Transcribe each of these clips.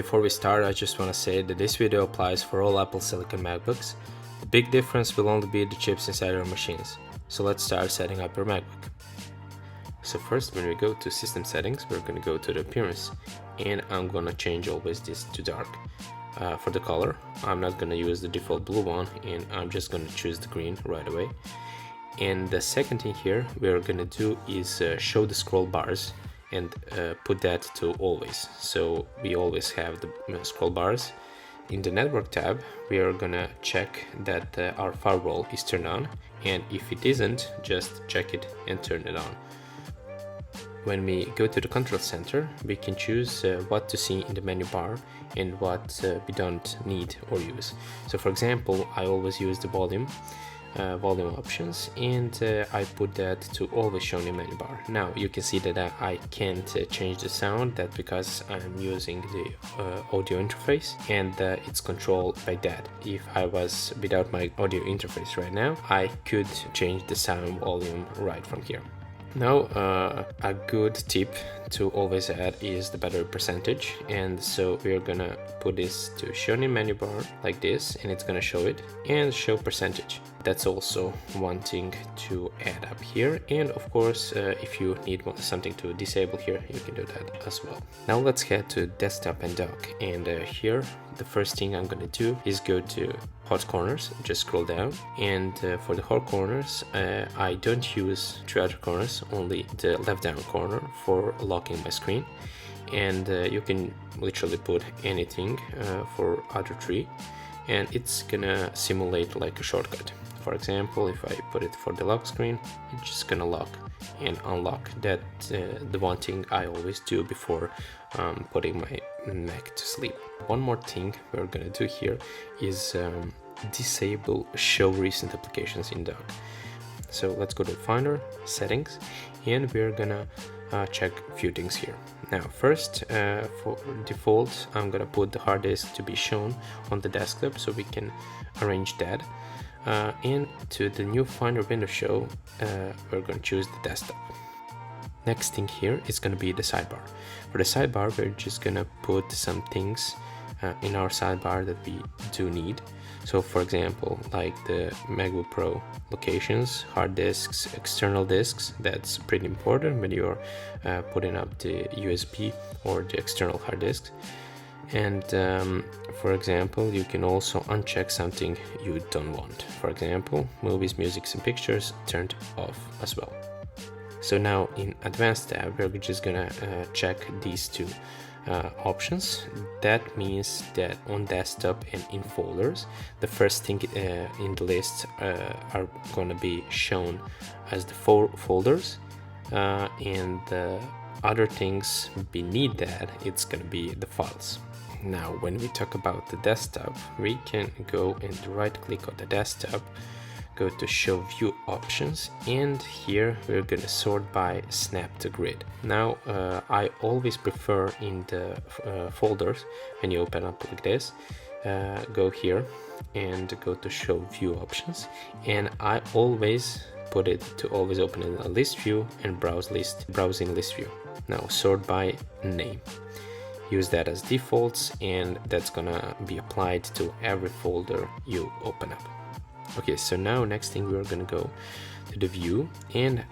Before we start, I just want to say that this video applies for all Apple Silicon MacBooks. The big difference will only be the chips inside our machines. So let's start setting up our MacBook. So first, when we go to System Settings, we're going to go to the Appearance, and I'm going to change always this to dark. For the color, I'm not going to use the default blue one, and I'm just going to choose the green right away. And the second thing here we're going to do is show the scroll bars and put that to always, so we always have the scroll bars. In the Network tab, we are gonna check that our firewall is turned on, and if it isn't, just check it and turn it on. When we go to the Control Center, we can choose what to see in the menu bar and what we don't need or use. So for example, I always use the volume options, and I put that to always shown in menu bar. Now you can see that I can't change the sound, that because I'm using the audio interface, and it's controlled by that. If I was without my audio interface right now, I could change the sound volume right from here. Now a good tip to always add is the battery percentage, and so we're gonna put this to shown in menu bar like this, and it's gonna show it and show percentage. That's also one thing to add up here, and of course if you need something to disable here, you can do that as well. Now let's head to desktop and dock, and here the first thing I'm gonna do is go to hot corners, just scroll down, and for the hot corners I don't use three other corners, only the left down corner for locking my screen, and you can literally put anything for other three, and it's gonna simulate like a shortcut. For example, if I put it for the lock screen, it's just gonna lock and unlock. That the one thing I always do before putting my Mac to sleep. One more thing we're gonna do here is disable show recent applications in dock. So let's go to Finder, Settings, and we're gonna check a few things here. Now first, for default, I'm gonna put the hard disk to be shown on the desktop, so we can arrange that. And to the new Finder window show, we're going to choose the desktop. Next thing here is going to be the sidebar. For the sidebar, we're just going to put some things in our sidebar that we do need. So for example, like the Macbook Pro locations, hard disks, external disks, that's pretty important when you're putting up the USB or the external hard disks. And for example, you can also uncheck something you don't want. For example, movies, music, and pictures turned off as well. So now in Advanced tab, we're just gonna check these two options. That means that on desktop and in folders, the first thing in the list are gonna be shown as the folders, and the other things beneath that, it's gonna be the files. Now when we talk about the desktop, we can go and right click on the desktop, go to show view options, and here we're going to sort by snap to grid. Now I always prefer in the folders, when you open up like this, go here and go to show view options, and I always put it to always open in a list view and browsing list view. Now sort by name. Use that as defaults, and that's gonna be applied to every folder you open up. Okay, so now next thing we're gonna go to the view and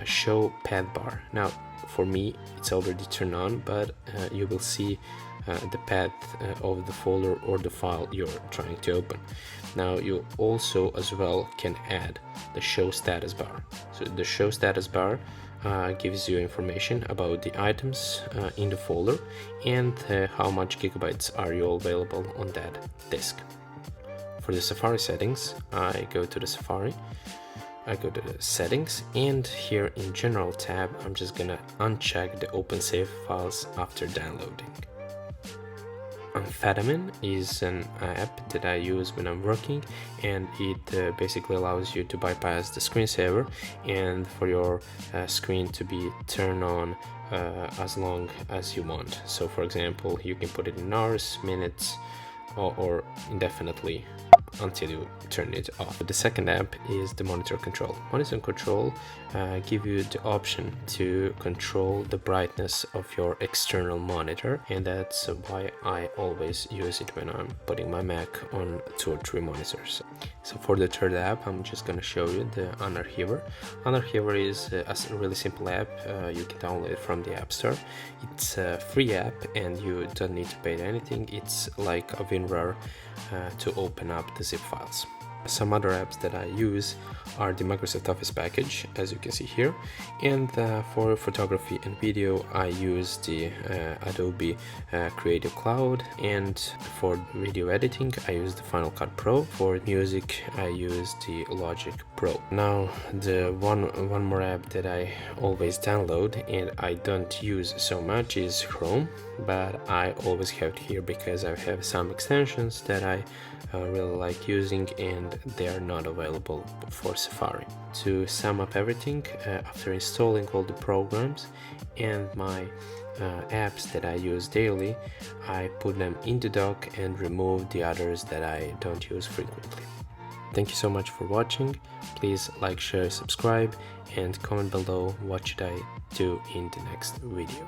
show path bar. Now for me it's already turned on, but you will see the path of the folder or the file you're trying to open. Now you also as well can add the show status bar. So the show status bar gives you information about the items in the folder and how much gigabytes are you available on that disk. For the Safari settings, I go to the Safari, I go to the settings, and here in General tab, I'm just gonna uncheck the Open Save files after downloading. Amphetamine is an app that I use when I'm working, and it basically allows you to bypass the screensaver and for your screen to be turned on as long as you want. So for example, you can put it in hours, minutes, or indefinitely until you turn it off. The second app is the monitor control. Monitor control give you the option to control the brightness of your external monitor, and that's why I always use it when I'm putting my Mac on 2 or 3 monitors. So for the third app, I'm just gonna show you the Unarchiver. Unarchiver is a really simple app. You can download it from the App Store. It's a free app and you don't need to pay anything. It's like a WinRAR to open up the zip files. Some other apps that I use are the Microsoft Office package, as you can see here, and for photography and video I use the Adobe Creative Cloud, and for video editing I use the Final Cut Pro. For music I use the Logic Pro. Now the one more app that I always download and I don't use so much is Chrome, but I always have it here because I have some extensions that I really like using and they are not available for Safari. To sum up everything, after installing all the programs and my apps that I use daily, I put them in the dock and remove the others that I don't use frequently. Thank you so much for watching. Please like, share, subscribe, and comment below what should I do in the next video.